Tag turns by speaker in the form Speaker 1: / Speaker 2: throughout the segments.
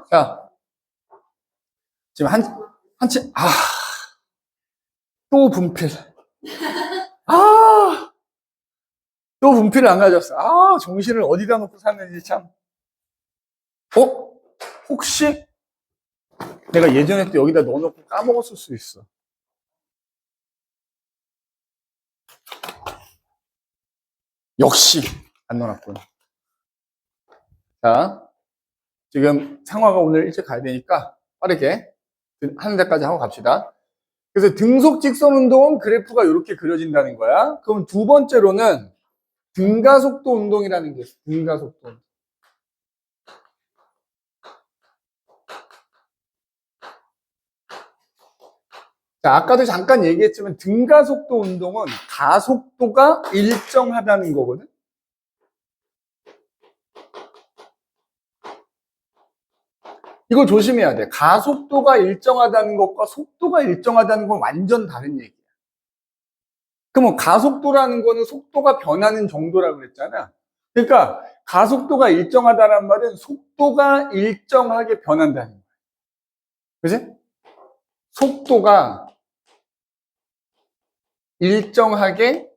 Speaker 1: 자, 지금 또 분필. 또 분필을 안 가져왔어. 정신을 어디다 놓고 샀는지 참. 혹시 내가 예전에 또 여기다 넣어놓고 까먹었을 수 있어. 역시 안 넣어놨구나. 자, 지금 상화가 오늘 일찍 가야 되니까 빠르게 하는 데까지 하고 갑시다. 그래서 등속 직선 운동은 그래프가 이렇게 그려진다는 거야. 그럼 두 번째로는 등가속도 운동이라는 게 있어. 등가속도 운동. 자, 아까도 잠깐 얘기했지만 등가속도 운동은 가속도가 일정하다는 거거든. 이거 조심해야 돼. 가속도가 일정하다는 것과 속도가 일정하다는 건 완전 다른 얘기야. 그러면 가속도라는 거는 속도가 변하는 정도라고 그랬잖아. 그러니까 가속도가 일정하다는 말은 속도가 일정하게 변한다는 거야. 그지? 속도가 일정하게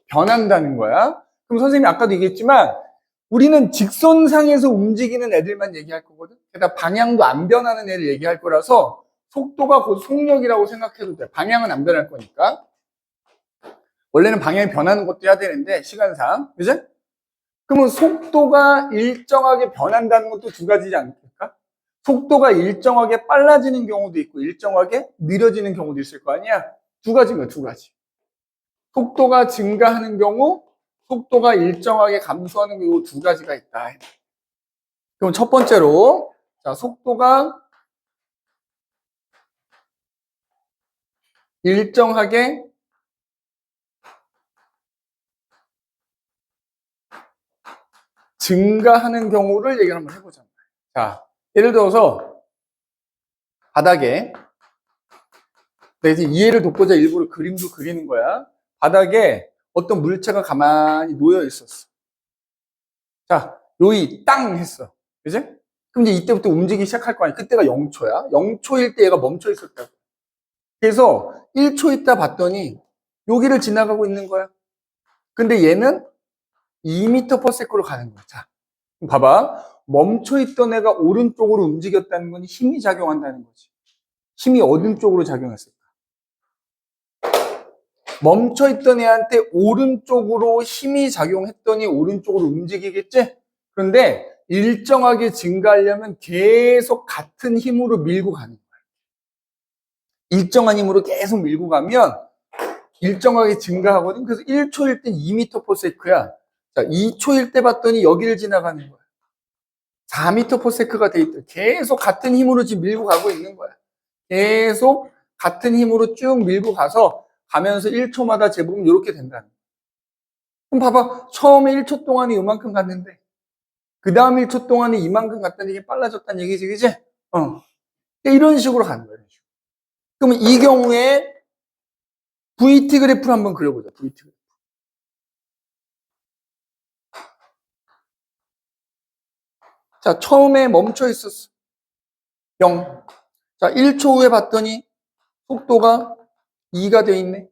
Speaker 1: 변한다는 거야. 그럼 선생님이 아까도 얘기했지만 우리는 직선상에서 움직이는 애들만 얘기할 거거든. 게다가 방향도 안 변하는 애를 얘기할 거라서 속도가 곧 속력이라고 생각해도 돼. 방향은 안 변할 거니까. 원래는 방향이 변하는 것도 해야 되는데 시간상. 그죠? 그러면 속도가 일정하게 변한다는 것도 두 가지지 않습니까? 속도가 일정하게 빨라지는 경우도 있고 일정하게 느려지는 경우도 있을 거 아니야? 두 가지인 두 가지. 속도가 증가하는 경우, 속도가 일정하게 감소하는 경우 두 가지가 있다. 그럼 첫 번째로, 자, 속도가 일정하게 증가하는 경우를 얘기를 한번 해보자. 자, 예를 들어서 바닥에, 내가 이해를 돕고자 일부러 그림도 그리는 거야. 바닥에 어떤 물체가 가만히 놓여 있었어. 자, 요이 땅 했어. 그지? 그럼 이제 이때부터 움직이기 시작할 거 아니야. 그때가 0초야. 0초일 때 얘가 멈춰 있었다고. 그래서 1초 있다 봤더니 여기를 지나가고 있는 거야. 근데 얘는 2m/s로 가는 거야. 자, 봐봐. 멈춰 있던 애가 오른쪽으로 움직였다는 건 힘이 작용한다는 거지. 힘이 어느 쪽으로 작용했을까? 멈춰 있던 애한테 오른쪽으로 힘이 작용했더니 오른쪽으로 움직이겠지? 그런데 일정하게 증가하려면 계속 같은 힘으로 밀고 가는 거야. 일정한 힘으로 계속 밀고 가면 일정하게 증가하거든. 그래서 1초일 때 2m/s야. 자, 2초일 때 봤더니 여기를 지나가는 거야. 4m/s가 돼 있다. 계속 같은 힘으로 지금 밀고 가고 있는 거야. 계속 같은 힘으로 쭉 밀고 가면서 1초마다 제곱은 이렇게 된다는 거야. 그럼 봐봐. 처음에 1초 동안에 이만큼 갔는데 그 다음 1초 동안에 이만큼 갔다는 얘기 빨라졌다는 얘기지, 그지? 이런 식으로 가는 거야. 그러면 이 경우에 VT 그래프를 한번 그려보자. VT 그래프. 자, 처음에 멈춰 있었어. 0. 자, 1초 후에 봤더니 속도가 2가 돼 있네.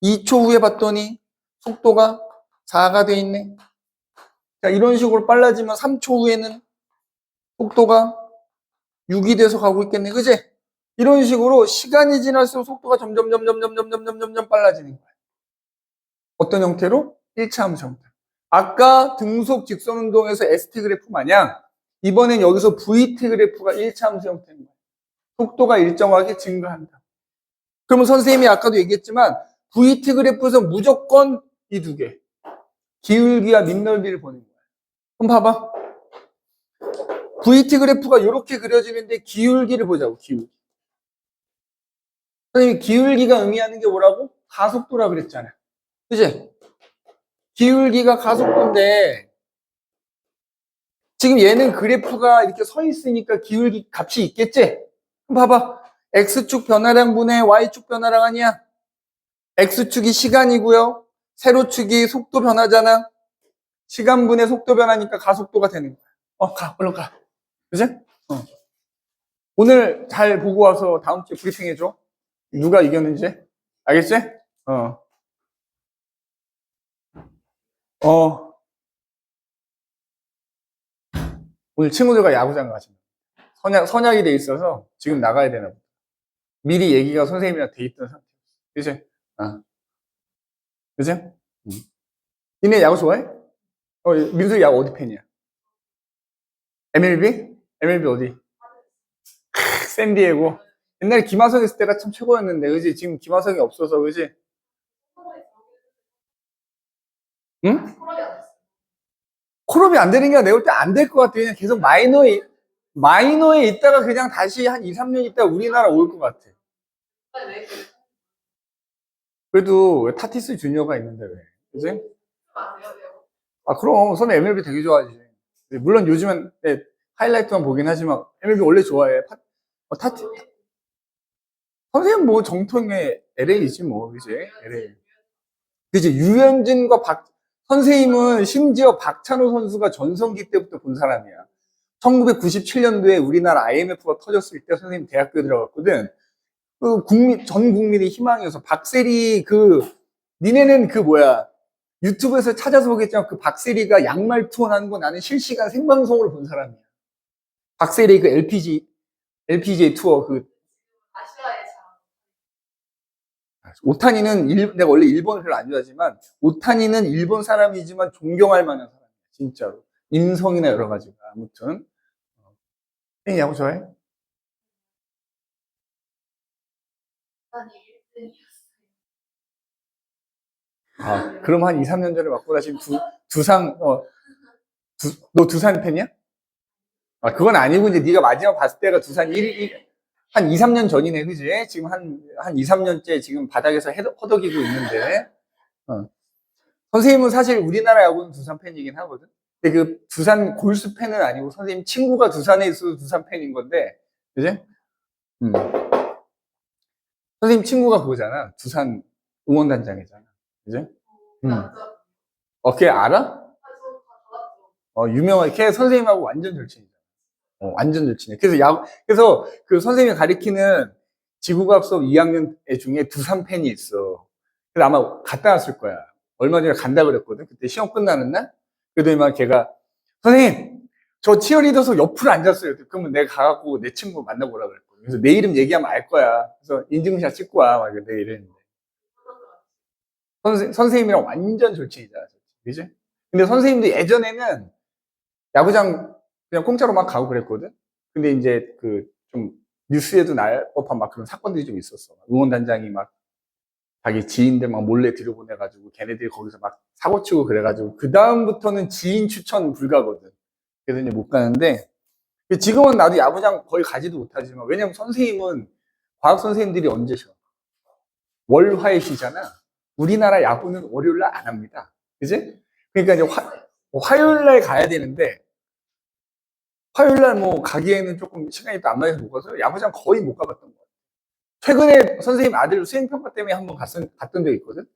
Speaker 1: 2초 후에 봤더니 속도가 4가 돼 있네. 자, 이런 식으로 빨라지면 3초 후에는 속도가 6이 돼서 가고 있겠네. 그지? 이런 식으로 시간이 지날수록 속도가 점점 빨라지는 거야. 어떤 형태로? 1차 함수 형태. 아까 등속 직선 운동에서 ST 그래프 마냥 이번엔 여기서 VT 그래프가 1차 함수 형태인 거야. 속도가 일정하게 증가한다. 그러면 선생님이 아까도 얘기했지만 VT 그래프에서 무조건 이 두 개. 기울기와 밑넓이를 보는 거야. 그럼 봐봐. VT 그래프가 이렇게 그려지는데 기울기를 보자고, 기울기. 선생님이 기울기가 의미하는 게 뭐라고? 가속도라 그랬잖아. 그치? 기울기가 가속도인데 지금 얘는 그래프가 이렇게 서 있으니까 기울기 값이 있겠지? 그럼 봐봐. X축 변화량 분의 Y축 변화량 아니야? X축이 시간이고요. 세로축이 속도 변하잖아. 시간분의 속도 변하니까 가속도가 되는 거야. 가, 얼른 가. 그지? 오늘 잘 보고 와서 다음 주에 브리핑 해줘. 누가 이겼는지. 알겠지? 어. 오늘 친구들과 야구장 가신다. 선약이 돼 있어서 지금 나가야 되나 보다. 미리 얘기가 선생님이랑 돼 있던 상태. 그지? 그지? 니네 야구 좋아해? 민수 야구 어디 팬이야? MLB? MLB 어디? 샌디에고. 옛날에 김하성 있을 때가 참 최고였는데, 그지? 지금 김하성이 없어서, 그지? 응? 콜업이 안 되는 게 내가 볼 때 안 될 것 같아. 그냥 계속 마이너에 있다가 그냥 다시 한 2, 3년 있다가 우리나라 올 것 같아. 그래도 타티스 주니어가 있는데 왜? 그지? 그럼 선배 MLB 되게 좋아하지. 물론 요즘은 하이라이트만 보긴 하지만 MLB 원래 좋아해. 선생님 뭐 정통의 LA이지 뭐, 그지? LA. 그지? 유현진과 선생님은 심지어 박찬호 선수가 전성기 때부터 본 사람이야. 1997년도에 우리나라 IMF가 터졌을 때 선생님 대학교에 들어갔거든. 전 국민의 희망이어서 박세리 니네는 유튜브에서 찾아서 보겠지만 그 박세리가 양말 투혼하는 거 나는 실시간 생방송으로 본 사람이야. 박세리 LPGA 투어 오타니는 내가 원래 일본을 별로 안 좋아하지만 오타니는 일본 사람이지만 존경할 만한 사람이야. 진짜로. 인성이나 여러 가지가. 아무튼. 야구 좋아해? 그럼 한 2, 3년 전에 맞고 나 지금 너 두산 팬이야? 그건 아니고 이제 네가 마지막 봤을 때가 두산 한 2, 3년 전이네, 그지? 지금 한 2, 3년째 지금 바닥에서 허덕이고 있는데. 선생님은 사실 우리나라 야구는 두산 팬이긴 하거든. 근데 그 두산 골수 팬은 아니고 선생님 친구가 두산에 있어서 두산 팬인 건데, 그지? 선생님 친구가 그거잖아. 두산 응원단장이잖아. 그지? 걔 알아? 유명하게. 걔 선생님하고 완전 절친이잖아. 완전 절친이야. 그래서 그 선생님이 가리키는 지구과학 수업 2학년 애 중에 두산 팬이 있어. 그래서 아마 갔다 왔을 거야. 얼마 전에 간다 그랬거든. 그때 시험 끝나는 날. 그러더니 막 걔가 선생님 저 치어리더석 옆으로 앉았어요. 그러면 내가 가갖고 내 친구 만나보라 그랬거든. 그래서 내 이름 얘기하면 알 거야. 그래서 인증샷 찍고 와. 막 내가 이랬는데. 선생님이랑 완전 절친이잖아. 그지? 근데 선생님도 예전에는 야구장 그냥 공짜로 막 가고 그랬거든. 근데 이제 좀 뉴스에도 날 법한 막 그런 사건들이 좀 있었어. 응원단장이 막 자기 지인들 막 몰래 들여보내가지고 걔네들이 거기서 막 사고치고 그래가지고 그 다음부터는 지인 추천 불가거든. 그래서 이제 못 가는데 지금은 나도 야구장 거의 가지도 못하지만 왜냐면 선생님은 과학 선생님들이 언제 쉬어? 월화에 쉬잖아. 우리나라 야구는 월요일날 안 합니다. 그지? 그러니까 이제 화요일날 가야 되는데 화요일날 뭐 가기에는 조금 시간이 또 안 맞아서 못 가서 야구장 거의 못 가봤던 거야. 최근에 선생님 아들 수행평가 때문에 한번 갔던 적이 있거든.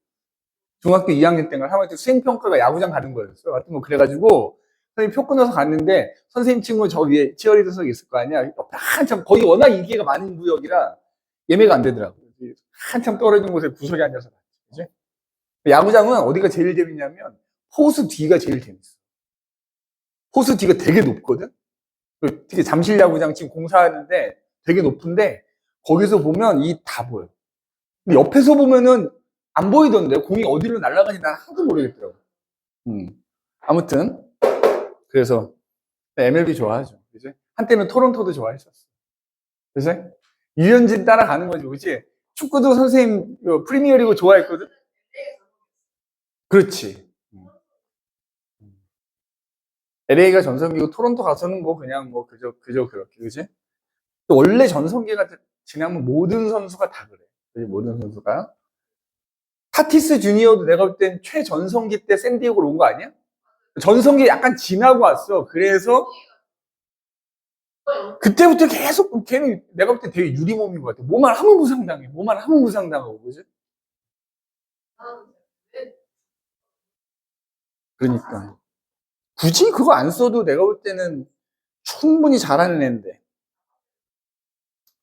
Speaker 1: 중학교 2학년 때인가 3학년 때 수행평가가 야구장 가는 거였어. 하여튼 뭐 그래가지고 선생님 표 끊어서 갔는데 선생님 친구 저 위에 치어리더석이 있을 거 아니야. 한참 거기 워낙 인기가 많은 구역이라 예매가 안 되더라고. 한참 떨어진 곳에 구석에 앉아서 봤지. 야구장은 어디가 제일 재밌냐면 포수 뒤가 제일 재밌어. 포수 뒤가 되게 높거든. 특히 잠실 야구장 지금 공사하는데 되게 높은데 거기서 보면 다 보여. 근데 옆에서 보면은 안 보이던데 공이 어디로 날아가는지 난 하나도 모르겠더라고. 아무튼 그래서 MLB 좋아하죠. 그지? 한때는 토론토도 좋아했었어. 그지? 유현진 따라가는 거지, 그지? 축구도 선생님 프리미어리그 좋아했거든. 그렇지. LA가 전성기고 토론토 가서는 뭐 그냥 뭐 그저 그렇게, 그지? 또 원래 전성기가 지나면 모든 선수가 다 그래. 그지? 모든 선수가. 타티스 주니어도 내가 볼 땐 최전성기 때 샌디에고로 온 거 아니야? 전성기 약간 지나고 왔어. 그래서 그때부터 계속 걔는 내가 볼 때 되게 유리몸인 것 같아. 뭐만 하면 부상당해. 뭐만 하면 부상당하고, 그지? 그러니까. 굳이 그거 안 써도 내가 볼 때는 충분히 잘하는 애인데.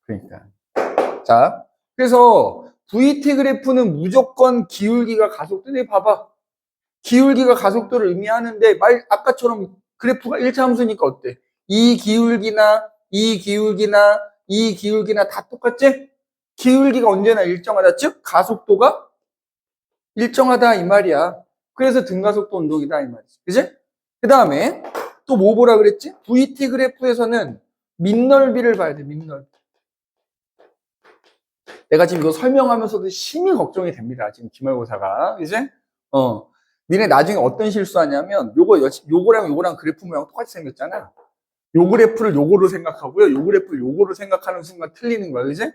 Speaker 1: 그러니까. 자, 그래서 VT 그래프는 무조건 기울기가 가속도. 네, 봐봐. 기울기가 가속도를 의미하는데, 아까처럼 그래프가 1차 함수니까 어때? 이 기울기나, 이 기울기나, 이 기울기나 다 똑같지? 기울기가 언제나 일정하다. 즉, 가속도가 일정하다, 이 말이야. 그래서 등가속도 운동이다, 이 말이지. 그지? 그 다음에 또 뭐 보라 그랬지? VT 그래프에서는 밑넓이를 봐야 돼, 밑넓이. 내가 지금 이거 설명하면서도 심히 걱정이 됩니다. 지금 기말고사가. 이제, 니네 나중에 어떤 실수하냐면, 요거랑 그래프 모양 똑같이 생겼잖아. 요 그래프를 요거로 생각하고요. 요 그래프를 요거로 생각하는 순간 틀리는 거야. 그지?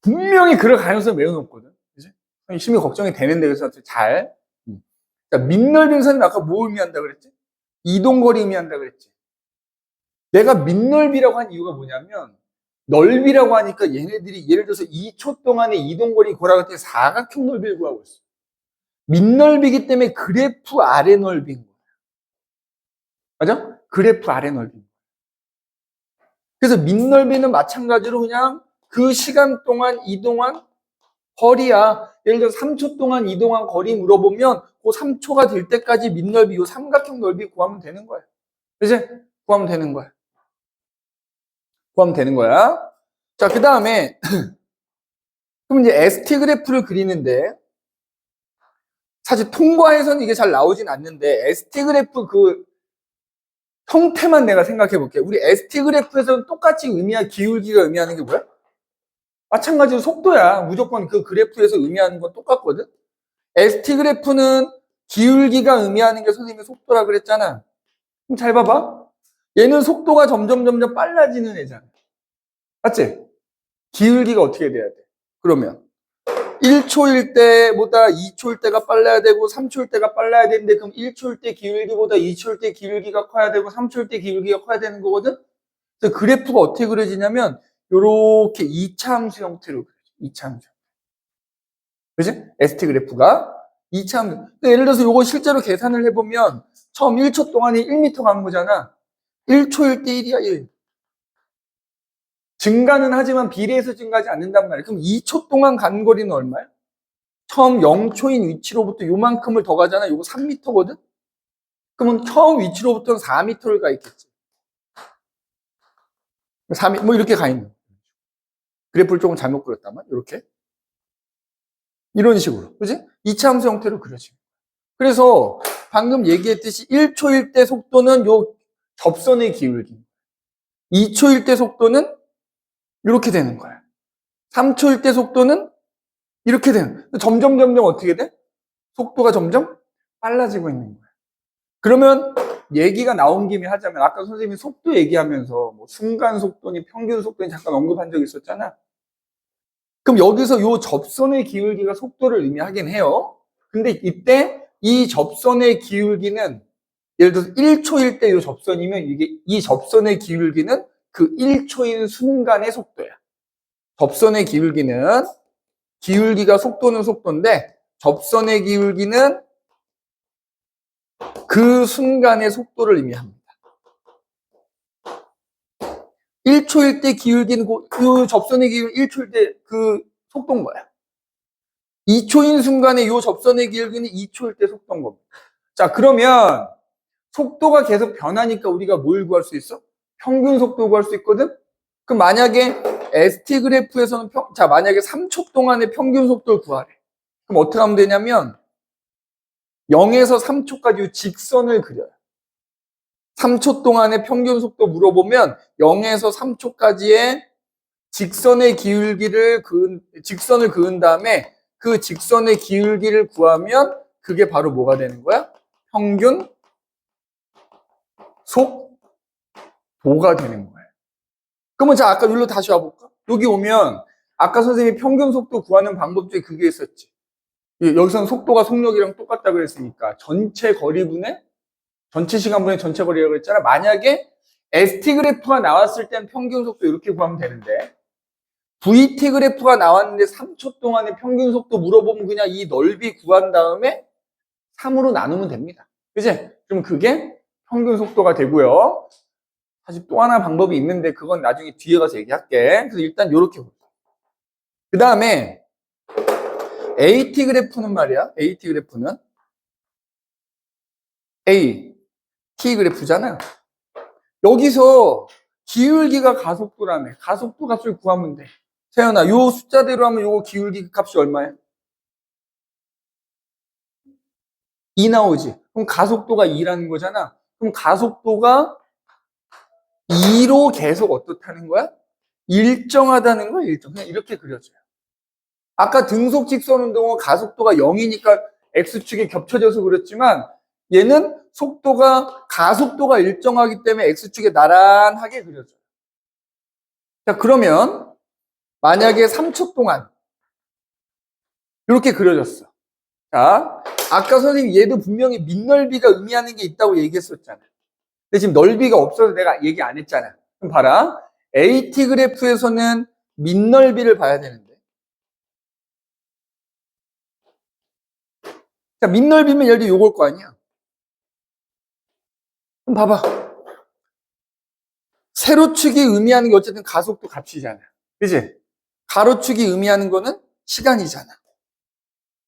Speaker 1: 분명히 그럴 가능성이 매우 높거든. 그지? 심히 걱정이 되는데, 그래서 잘. 자, 밑넓이는 선생님 아까 뭐 의미한다 그랬지? 이동거리 의미한다 그랬지? 내가 밑넓이라고 한 이유가 뭐냐면, 넓이라고 하니까 얘네들이 예를 들어서 2초 동안에 이동거리 구하라고 할 때 사각형 넓이를 구하고 있어. 밑넓이기 때문에 그래프 아래 넓이인 거야. 맞아? 그래프 아래 넓이. 그래서 밑넓이는 마찬가지로 그냥 그 시간 동안 이동한 거리야. 예를 들어서 3초 동안 이동한 거리 물어보면 그 3초가 될 때까지 밑넓이, 요 삼각형 넓이 구하면 되는 거야. 그치? 구하면 되는 거야. 구하면 되는 거야. 자, 그 다음에 그럼 이제 ST 그래프를 그리는데 사실 통과해서는 이게 잘 나오진 않는데 ST 그래프 그 형태만 내가 생각해 볼게. 우리 ST 그래프에서는 똑같이 기울기가 의미하는 게 뭐야? 마찬가지로 속도야. 무조건 그 그래프에서 의미하는 건 똑같거든. ST 그래프는 기울기가 의미하는 게 선생님이 속도라 그랬잖아. 그럼 잘 봐봐. 얘는 속도가 점점 빨라지는 애잖아. 맞지? 기울기가 어떻게 돼야 돼? 그러면 1초일 때보다 2초일 때가 빨라야 되고 3초일 때가 빨라야 되는데 그럼 1초일 때 기울기보다 2초일 때 기울기가 커야 되고 3초일 때 기울기가 커야 되는 거거든? 그래서 그래프가 어떻게 그려지냐면 요렇게 2차 함수 형태로 그려져. 2차 함수. 그지? ST 그래프가 2차 함수. 예를 들어서 요거 실제로 계산을 해보면 처음 1초 동안에 1m 간 거잖아. 1초일 때 1이야, 1. 증가는 하지만 비례해서 증가하지 않는단 말이야. 그럼 2초 동안 간 거리는 얼마야? 처음 0초인 위치로부터 요만큼을 더 가잖아. 요거 3m거든? 그러면 처음 위치로부터는 4m를 가 있겠지. 4m, 뭐 이렇게 가 있는. 그래프를 조금 잘못 그렸다면, 이렇게. 이런 식으로. 그지? 2차 함수 형태로 그려지고. 그래서 방금 얘기했듯이 1초일 때 속도는 요 접선의 기울기. 2초일 때 속도는 이렇게 되는 거야. 3초일 때 속도는 이렇게 되는 거야. 점점 어떻게 돼? 속도가 점점 빨라지고 있는 거야. 그러면 얘기가 나온 김에 하자면 아까 선생님이 속도 얘기하면서 뭐 순간 속도니 평균 속도니 잠깐 언급한 적이 있었잖아. 그럼 여기서 요 접선의 기울기가 속도를 의미하긴 해요. 근데 이때 이 접선의 기울기는 예를 들어서 1초일 때 요 접선이면 이 접선의 기울기는 그 1초인 순간의 속도야. 접선의 기울기가 속도는 속도인데 접선의 기울기는 그 순간의 속도를 의미합니다. 1초일 때 기울기는 그 접선의 기울기 1초일 때 그 속도인 거야. 2초인 순간에 이 접선의 기울기는 2초일 때 속도인 겁니다. 자, 그러면 속도가 계속 변하니까 우리가 뭘 구할 수 있어? 평균 속도 구할 수 있거든? 그럼 만약에 ST 그래프에서는 만약에 3초 동안의 평균 속도를 구하래. 그럼 어떻게 하면 되냐면 0에서 3초까지 직선을 그려요. 3초 동안의 평균 속도 물어보면 0에서 3초까지의 직선의 직선을 그은 다음에 그 직선의 기울기를 구하면 그게 바로 뭐가 되는 거야? 평균 속도가 되는 거예요. 그러면 자, 아까 여기로 다시 와볼까? 여기 오면 아까 선생님이 평균 속도 구하는 방법 중에 그게 있었지. 여기서는 속도가 속력이랑 똑같다 그랬으니까 전체 거리분의 전체 시간분의 전체 거리라고 그랬잖아. 만약에 ST 그래프가 나왔을 땐 평균 속도 이렇게 구하면 되는데 VT 그래프가 나왔는데 3초 동안의 평균 속도 물어보면 그냥 이 넓이 구한 다음에 3으로 나누면 됩니다. 그지? 그럼 그게 평균 속도가 되고요. 사실 또 하나 방법이 있는데 그건 나중에 뒤에 가서 얘기할게. 그래서 일단 요렇게 볼게요. 그 다음에 AT 그래프는 말이야. AT 그래프는 A, T 그래프잖아. 여기서 기울기가 가속도라며. 가속도 값을 구하면 돼. 세연아, 요 숫자대로 하면 요거 기울기 값이 얼마야? 2 나오지. 그럼 가속도가 2라는 거잖아. 그럼 가속도가 2로 계속 어떻다는 거야? 일정하다는 거야, 일정. 그냥 이렇게 그려줘요. 아까 등속 직선 운동은 가속도가 0이니까 X축이 겹쳐져서 그랬지만 얘는 가속도가 일정하기 때문에 X축에 나란하게 그려져요. 자, 그러면 만약에 3초 동안 이렇게 그려졌어. 자, 아까 선생님 얘도 분명히 밑넓이가 의미하는 게 있다고 얘기했었잖아. 근데 지금 넓이가 없어서 내가 얘기 안 했잖아. 그럼 봐라. AT 그래프에서는 밑넓이를 봐야 되는데. 자, 밑넓이면 예를 들어 요걸 거 아니야. 그럼 봐봐. 세로축이 의미하는 게 어쨌든 가속도 값이잖아. 그지? 가로축이 의미하는 거는 시간이잖아.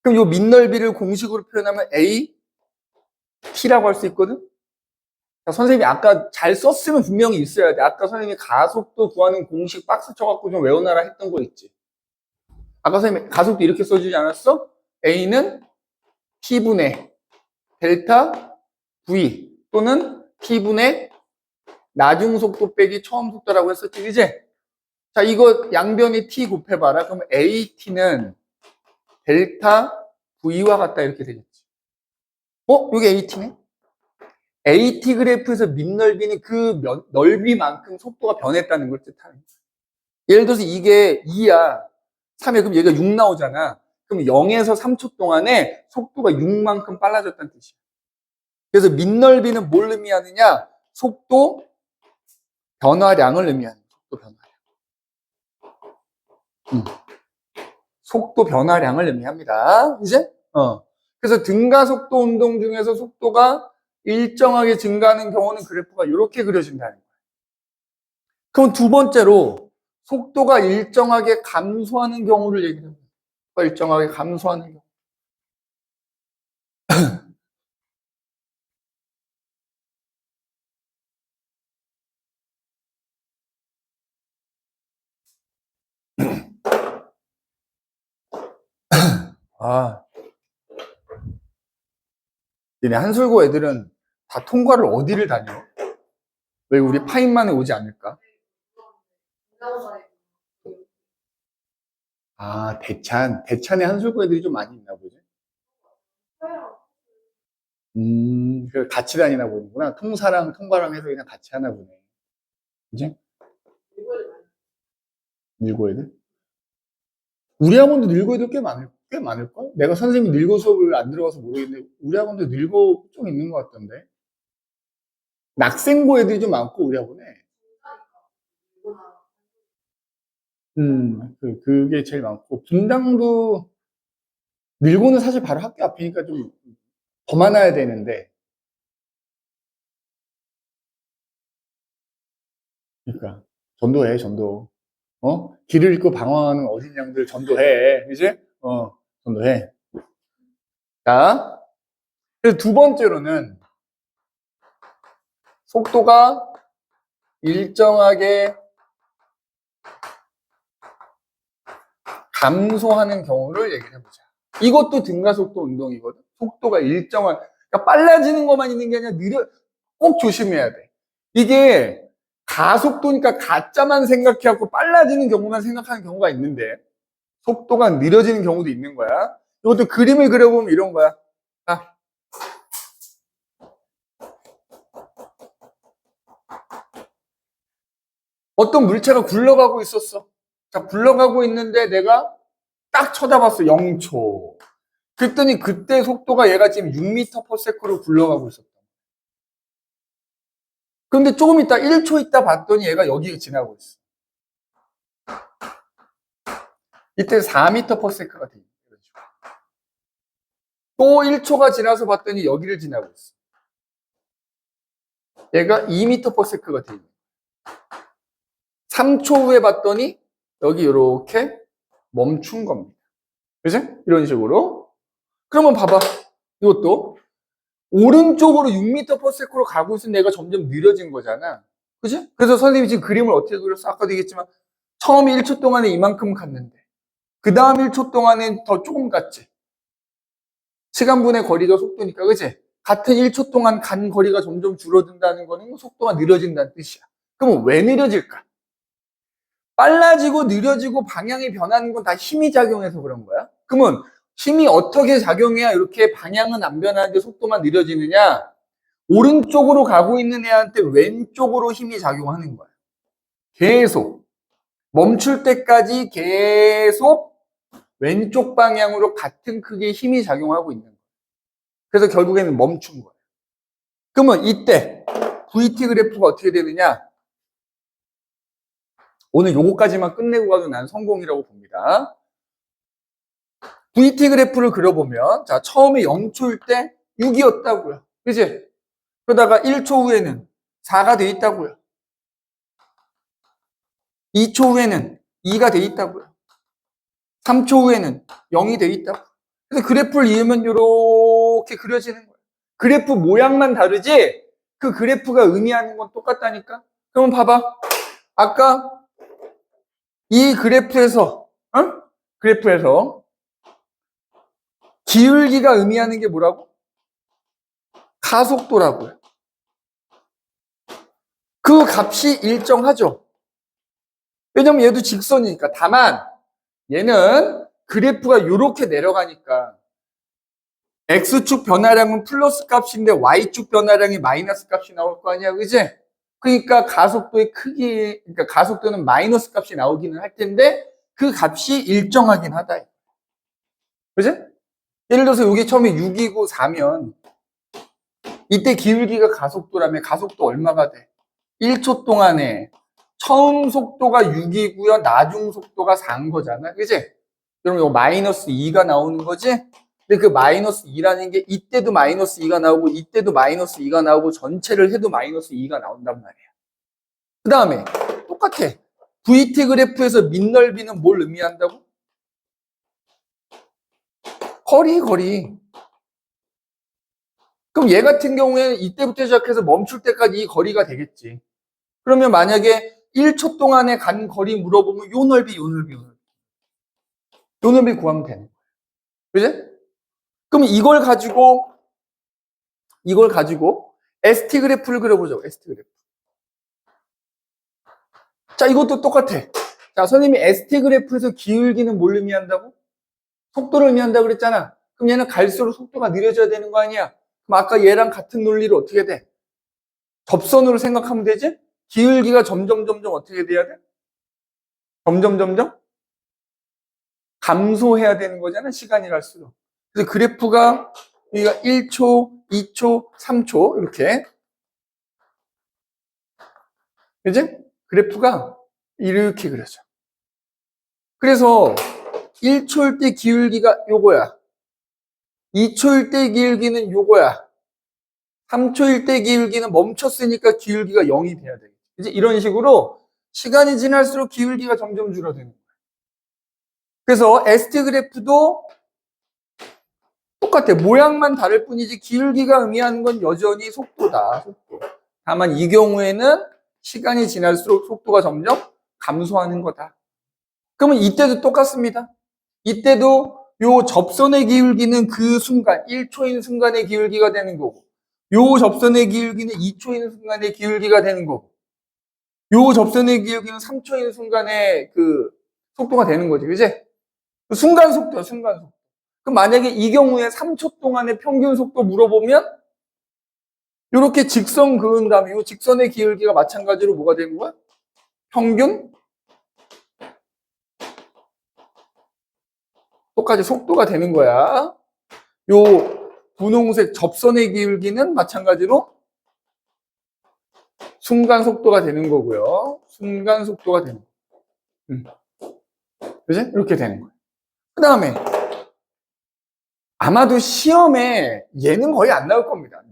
Speaker 1: 그럼 요 밑넓이를 공식으로 표현하면 A, T라고 할 수 있거든? 자, 선생님이 아까 잘 썼으면 분명히 있어야 돼. 아까 선생님이 가속도 구하는 공식 박스 쳐갖고 좀 외워놔라 했던 거 있지. 아까 선생님이 가속도 이렇게 써주지 않았어? A는 T분의 델타 V 또는 T분의 나중 속도 빼기 처음 속도라고 했었지, 이제? 자, 이거 양변에 T 곱해봐라. 그럼 AT는 델타 V와 같다 이렇게 되겠지. 여기 AT네? AT 그래프에서 밑넓이는 그 넓이만큼 속도가 변했다는 걸 뜻하는 거야. 예를 들어서 이게 2야. 3이야. 그럼 얘가 6 나오잖아. 그럼 0에서 3초 동안에 속도가 6만큼 빨라졌다는 뜻이야. 그래서 밑넓이는 뭘 의미하느냐? 속도 변화량을 의미하는 거야. 속도 변화량. 속도 변화량을 의미합니다. 이제? 그래서 등가속도 운동 중에서 속도가 일정하게 증가하는 경우는 그래프가 이렇게 그려진다는 거예요. 그럼 두 번째로 속도가 일정하게 감소하는 경우를 얘기합니다. 일정하게 감소하는 경우. 아, 니네 한술고 애들은 다 통과를 어디를 다녀? 왜 우리 파인만에 오지 않을까? 아, 대찬에 한술고 애들이 좀 많이 있나 보지? 같이 다니나 보는구나. 통사랑 통과랑 해서 그냥 같이 하나 보네. 그지? 늙고 애들? 우리 학원도 늙어 애들 꽤 많을걸? 내가 선생님이 늙어 수업을 안 들어가서 모르겠는데, 우리 학원도 늙어 좀 있는 것 같던데. 낙생고 애들이 좀 많고, 우리 학원에. 그게 제일 많고, 분당도, 늙고는 사실 바로 학교 앞이니까 좀 더 많아야 되는데, 그러니까, 전도해, 전도. 길을 잃고 방황하는 어린 양들 전도해. 이제? 전도해. 자, 그래서 두 번째로는, 속도가 일정하게 감소하는 경우를 얘기를 해보자. 이것도 등가속도 운동이거든. 속도가 일정한, 그러니까 빨라지는 것만 있는 게 아니라 꼭 조심해야 돼. 이게 가속도니까 가짜만 생각해갖고 빨라지는 경우만 생각하는 경우가 있는데 속도가 느려지는 경우도 있는 거야. 이것도 그림을 그려보면 이런 거야. 아, 어떤 물체가 굴러가고 있었어. 자, 굴러가고 있는데 내가 딱 쳐다봤어. 0초. 그랬더니 그때 속도가 얘가 지금 6m/s로 굴러가고 있었다. 그런데 조금 있다, 1초 있다 봤더니 얘가 여기 지나고 있어. 이때 4m/s가 돼. 또 1초가 지나서 봤더니 여기를 지나고 있어. 얘가 2m/s가 돼 있는. 3초 후에 봤더니 여기 이렇게 멈춘 겁니다. 그지? 이런 식으로. 그러면 봐봐. 이것도 오른쪽으로 6m/s로 가고 있으면 내가 점점 느려진 거잖아. 그지? 그래서 선생님이 지금 그림을 어떻게 그렸어? 아까도 얘기했지만 처음에 1초 동안에 이만큼 갔는데 그 다음 1초 동안엔 더 조금 갔지. 시간분의 거리가 속도니까, 그지? 같은 1초 동안 간 거리가 점점 줄어든다는 거는 속도가 느려진다는 뜻이야. 그럼 왜 느려질까? 빨라지고 느려지고 방향이 변하는 건 다 힘이 작용해서 그런 거야. 그러면 힘이 어떻게 작용해야 이렇게 방향은 안 변하는데 속도만 느려지느냐? 오른쪽으로 가고 있는 애한테 왼쪽으로 힘이 작용하는 거야. 계속. 멈출 때까지 계속 왼쪽 방향으로 같은 크기의 힘이 작용하고 있는 거야. 그래서 결국에는 멈춘 거야. 그러면 이때 VT 그래프가 어떻게 되느냐? 오늘 요거까지만 끝내고 가도 난 성공이라고 봅니다. VT 그래프를 그려보면, 자, 처음에 0초일 때 6이었다고요. 그지? 그러다가 1초 후에는 4가 돼 있다고요. 2초 후에는 2가 돼 있다고요. 3초 후에는 0이 돼 있다고. 그래서 그래프를 이으면 이렇게 그려지는 거예요. 그래프 모양만 다르지 그 그래프가 의미하는 건 똑같다니까. 그러면 봐봐. 아까 이 그래프에서 그래프에서 기울기가 의미하는 게 뭐라고? 가속도라고요. 그 값이 일정하죠. 왜냐면 얘도 직선이니까. 다만 얘는 그래프가 이렇게 내려가니까 X축 변화량은 플러스 값인데 Y축 변화량이 마이너스 값이 나올 거 아니야, 그지? 그러니까 가속도의 크기, 그러니까 가속도는 마이너스 값이 나오기는 할 텐데 그 값이 일정하긴 하다. 그지? 예를 들어서 이게 처음에 6이고 4면 이때 기울기가 가속도라면 가속도 얼마가 돼? 1초 동안에 처음 속도가 6이고요, 나중 속도가 4인 거잖아, 그지? 그럼 이거 마이너스 2가 나오는 거지? 근데 그 마이너스 2라는 게 이때도 마이너스 2가 나오고 이때도 마이너스 2가 나오고 전체를 해도 마이너스 2가 나온단 말이야. 그 다음에 똑같아. VT 그래프에서 밑넓이는 뭘 의미한다고? 거리. 그럼 얘 같은 경우에는 이때부터 시작해서 멈출 때까지 이 거리가 되겠지. 그러면 만약에 1초 동안에 간 거리 물어보면 요 넓이 구하면 되는 거야. 그지? 그럼 이걸 가지고 ST 그래프를 그려보죠. ST 그래프. 자, 이것도 똑같아. 자, 선생님이 ST 그래프에서 기울기는 뭘 의미한다고? 속도를 의미한다고 그랬잖아. 그럼 얘는 갈수록 속도가 느려져야 되는 거 아니야? 그럼 아까 얘랑 같은 논리로 어떻게 돼? 접선으로 생각하면 되지? 기울기가 점점 어떻게 돼야 돼? 점점 감소해야 되는 거잖아. 시간이 갈수록. 그래서 그래프가 여기가 1초, 2초, 3초 이렇게. 그지? 그래프가 이렇게 그려져. 그래서 1초일 때 기울기가 요거야. 2초일 때 기울기는 요거야. 3초일 때 기울기는 멈췄으니까 기울기가 0이 돼야 되겠지. 이제 이런 식으로 시간이 지날수록 기울기가 점점 줄어드는 거야. 그래서 ST 그래프도 똑같아. 모양만 다를 뿐이지 기울기가 의미하는 건 여전히 속도다. 속도. 다만 이 경우에는 시간이 지날수록 속도가 점점 감소하는 거다. 그러면 이때도 똑같습니다. 이때도 요 접선의 기울기는 그 순간, 1초인 순간의 기울기가 되는 거고, 요 접선의 기울기는 2초인 순간의 기울기가 되는 거고, 요 접선의 기울기는 3초인 순간의 그 속도가 되는 거지, 그지? 순간 속도야, 순간 속도. 그럼 만약에 이 경우에 3초 동안의 평균 속도 물어보면, 요렇게 직선 그은 다음에 요 직선의 기울기가 마찬가지로 뭐가 되는 거야? 평균? 똑같이 속도가 되는 거야. 요 분홍색 접선의 기울기는 마찬가지로 순간 속도가 되는 거고요. 순간 속도가 되는 거예요. 그지? 이렇게 되는 거예요. 그 다음에 아마도 시험에 얘는 거의 안 나올 겁니다.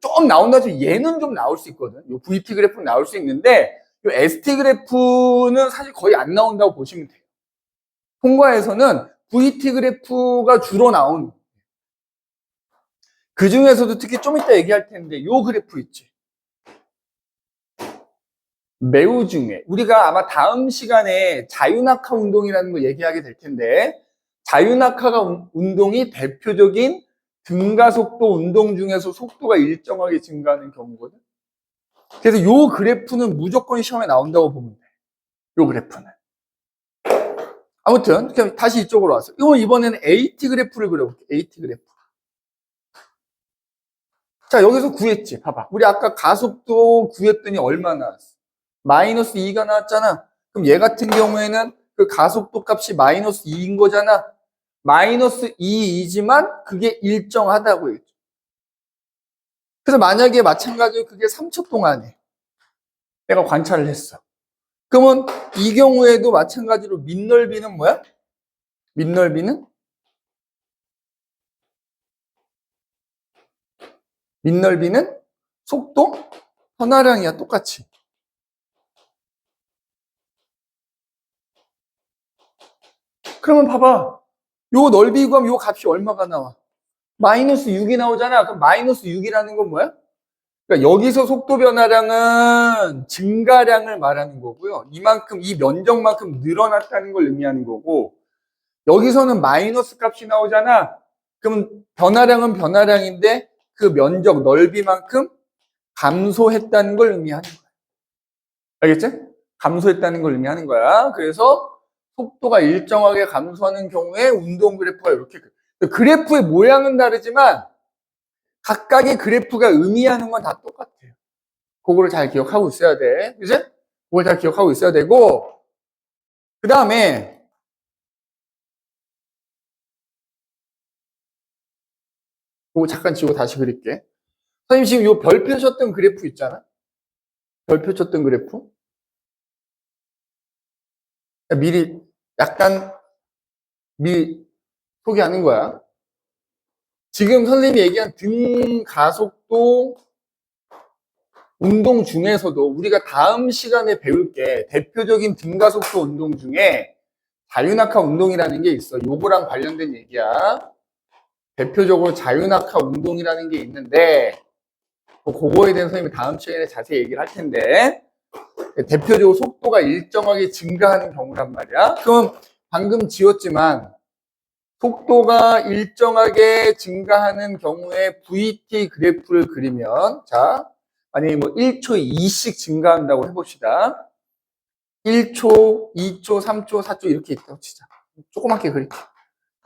Speaker 1: 좀 나온다 좀 얘는 좀 나올 수 있거든. 요 VT 그래프는 나올 수 있는데, 요 ST 그래프는 사실 거의 안 나온다고 보시면 돼요. 통과에서는 VT 그래프가 주로 나온. 그 중에서도 특히 좀 이따 얘기할 텐데, 요 그래프 있지. 매우 중요해. 우리가 아마 다음 시간에 자유낙하 운동이라는 거 얘기하게 될 텐데, 자유낙하 운동이 대표적인 등가속도 운동 중에서 속도가 일정하게 증가하는 경우거든. 그래서 요 그래프는 무조건 시험에 나온다고 보면 돼. 요 그래프는. 아무튼 다시 이쪽으로 와서 이번에는 AT 그래프를 그려볼게. AT 그래프. 자, 여기서 구했지. 봐봐. 우리 아까 가속도 구했더니 얼마 나왔어? 마이너스 2가 나왔잖아. 그럼 얘 같은 경우에는 그 가속도 값이 마이너스 2인 거잖아. 마이너스 2이지만 그게 일정하다고 했죠. 그래서 만약에 마찬가지로 그게 3초 동안에 내가 관찰을 했어. 그러면 이 경우에도 마찬가지로 밑넓이는 뭐야? 밑넓이는 속도 변화량이야, 똑같이. 그러면 봐봐. 요 넓이 구하면 요 값이 얼마가 나와? 마이너스 6이 나오잖아. 그럼 마이너스 6이라는 건 뭐야? 그러니까 여기서 속도 변화량은 증가량을 말하는 거고요. 이만큼, 이 면적만큼 늘어났다는 걸 의미하는 거고, 여기서는 마이너스 값이 나오잖아. 그러면 변화량은 변화량인데 그 면적, 넓이만큼 감소했다는 걸 의미하는 거야. 알겠지? 감소했다는 걸 의미하는 거야. 그래서 속도가 일정하게 감소하는 경우에 운동 그래프가 이렇게, 그래프의 모양은 다르지만 각각의 그래프가 의미하는 건 다 똑같아요. 그거를 잘 기억하고 있어야 돼. 그치? 그걸 잘 기억하고 있어야 되고, 그 다음에 이거 잠깐 지우고 다시 그릴게. 선생님 지금 요 별표 쳤던 그래프 있잖아. 별표 쳤던 그래프. 미리 약간 소개하는 거야. 지금 선생님이 얘기한 등가속도 운동 중에서도 우리가 다음 시간에 배울 게 대표적인 등가속도 운동 중에 자유낙하 운동이라는 게 있어. 요거랑 관련된 얘기야. 대표적으로 자유낙하 운동이라는 게 있는데 그거에 대해서 선생님이 다음 시간에 자세히 얘기를 할 텐데 대표적으로 속도가 일정하게 증가하는 경우란 말이야. 그럼 방금 지웠지만 속도가 일정하게 증가하는 경우에 VT 그래프를 그리면, 자, 만약에 뭐 1초에 2씩 증가한다고 해봅시다. 1초, 2초, 3초, 4초 이렇게 있다고 치자. 조그맣게 그릴게.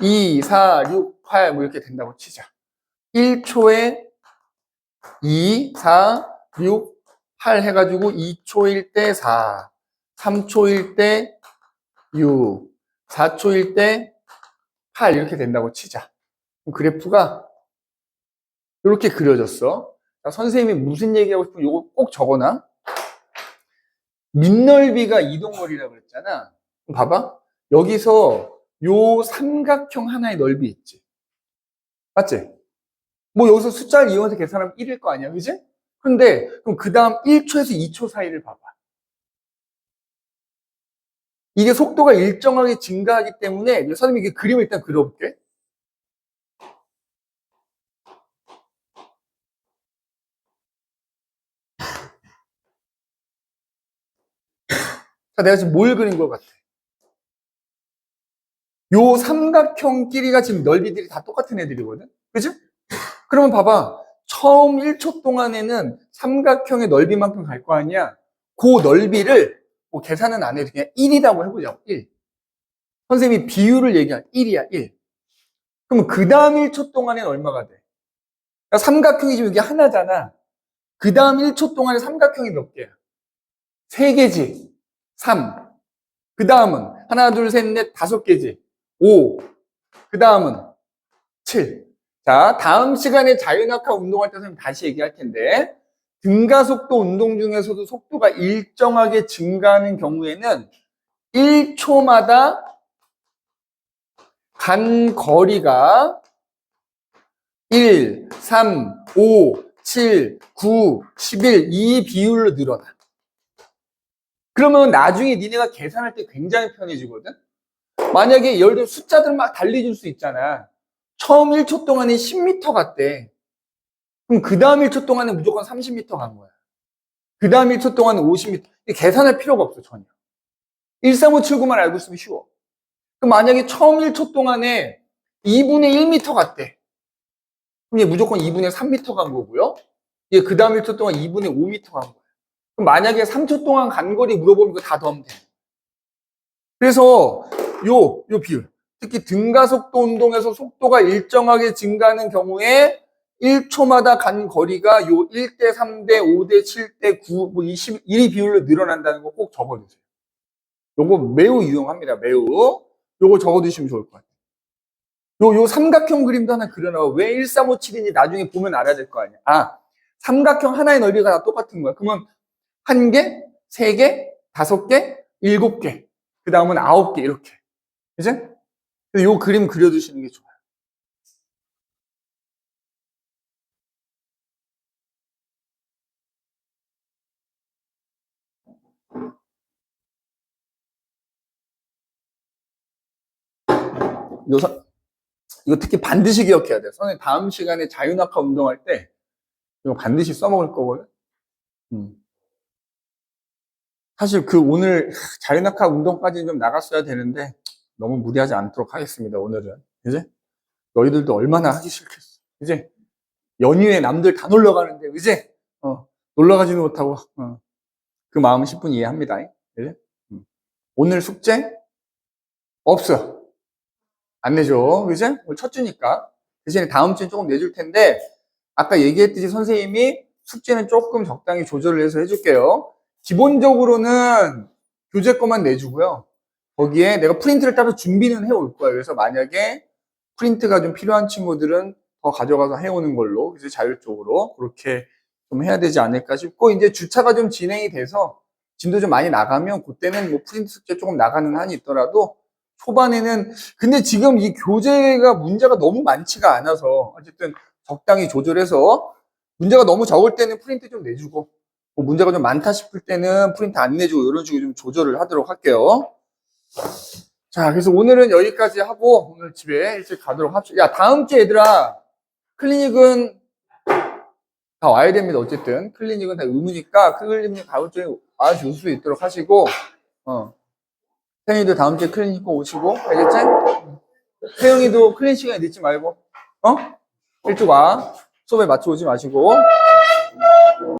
Speaker 1: 2, 4, 6, 8 뭐 이렇게 된다고 치자. 1초에 2, 4, 6, 8 해가지고 2초일 때 4, 3초일 때 6, 4초일 때 8 이렇게 된다고 치자. 그래프가 이렇게 그려졌어. 선생님이 무슨 얘기하고 싶으면 이거 꼭 적어놔. 밑넓이가 이동거리라고 그랬잖아. 봐봐. 여기서 요 삼각형 하나의 넓이 있지. 맞지? 뭐 여기서 숫자를 이용해서 계산하면 1일 거 아니야. 그지? 근데 그럼 그 다음 1초에서 2초 사이를 봐봐. 이게 속도가 일정하게 증가하기 때문에 선생님이 이게 그림을 일단 그려볼게. 자, 내가 지금 뭘 그린 것 같아? 요 삼각형 끼리가 지금 넓이들이 다 똑같은 애들이거든? 그지? 그러면 봐봐. 처음 1초 동안에는 삼각형의 넓이만큼 갈 거 아니야? 그 넓이를 뭐 계산은 안 해도 그냥 1이라고 해보자고. 1. 선생님이 비율을 얘기한 1이야, 1. 그럼 그 다음 1초 동안에는 얼마가 돼? 그러니까 삼각형이 지금 이게 하나잖아. 그 다음 1초 동안에 삼각형이 몇 개야? 3개지. 3. 그 다음은 하나, 둘, 셋, 넷, 5개지. 5. 그 다음은 7. 자, 다음 시간에 자유낙하 운동할 때 선생님 다시 얘기할 텐데 등가속도 운동 중에서도 속도가 일정하게 증가하는 경우에는 1초마다 간 거리가 1, 3, 5, 7, 9, 11 이 비율로 늘어나. 그러면 나중에 니네가 계산할 때 굉장히 편해지거든. 만약에 예를 들어 숫자들 막 달리줄 수 있잖아. 처음 1초 동안에 10m 갔대. 그럼 그 다음 1초 동안은 무조건 30m 간 거야. 그 다음 1초 동안은 50m. 계산할 필요가 없어, 전혀. 13579만 알고 있으면 쉬워. 그럼 만약에 처음 1초 동안에 2분의 1m 갔대. 그럼 얘 무조건 2분의 3m 간 거고요. 얘 그 다음 1초 동안 2분의 5m 간 거야. 그럼 만약에 3초 동안 간 거리 물어보면 그거 다 더하면 돼. 그래서 요 비율. 특히 등가속도 운동에서 속도가 일정하게 증가하는 경우에 1초마다 간 거리가 요 1대 3대 5대 7대 9, 뭐 21이 비율로 늘어난다는 거 꼭 적어두세요. 요거 매우 유용합니다. 매우. 요거 적어두시면 좋을 것 같아요. 요 삼각형 그림도 하나 그려놔. 왜 1357인지 나중에 보면 알아야 될 거 아니야. 아, 삼각형 하나의 넓이가 다 똑같은 거야. 그러면 1개, 3개, 5개, 7개. 그 다음은 9개 이렇게. 그치? 요 그림 그려두시는 게 좋아요. 이거 특히 반드시 기억해야 돼요. 선생님 다음 시간에 자유낙하 운동할 때 이거 반드시 써먹을 거고요. 사실 그 오늘 자유낙하 운동까지는 좀 나갔어야 되는데 너무 무리하지 않도록 하겠습니다. 오늘은. 이제 너희들도 얼마나 하기 싫겠어. 이제 연휴에 남들 다 놀러 가는데 이제 놀러 가지는 못하고 그 마음은 10분 이해합니다. 그지? 오늘 숙제 없어. 안 내줘. 그지? 오늘 첫 주니까. 대신에 다음 주엔 조금 내줄 텐데 아까 얘기했듯이 선생님이 숙제는 조금 적당히 조절을 해서 해줄게요. 기본적으로는 교재 거만 내주고요. 거기에 내가 프린트를 따로 준비는 해올 거예요. 그래서 만약에 프린트가 좀 필요한 친구들은 더 가져가서 해오는 걸로, 그래서 자율적으로 그렇게 좀 해야 되지 않을까 싶고, 이제 주차가 좀 진행이 돼서 진도 좀 많이 나가면 그때는 뭐 프린트 숙제 조금 나가는 한이 있더라도 초반에는, 근데 지금 이 교재가 문제가 너무 많지가 않아서 어쨌든 적당히 조절해서 문제가 너무 적을 때는 프린트 좀 내주고 뭐 문제가 좀 많다 싶을 때는 프린트 안 내주고 이런 식으로 좀 조절을 하도록 할게요. 자, 그래서 오늘은 여기까지 하고 오늘 집에 일찍 가도록 합시다. 야, 다음 주에 얘들아 클리닉은 다 와야 됩니다. 어쨌든 클리닉은 다 의무니까 클리닉 다음 주에 와줄 수 있도록 하시고 태영이도 다음 주에 클리닉 꼭 오시고 알겠지? 태영이도 클리닉 시간에 늦지 말고 일찍 와. 수업에 맞춰 오지 마시고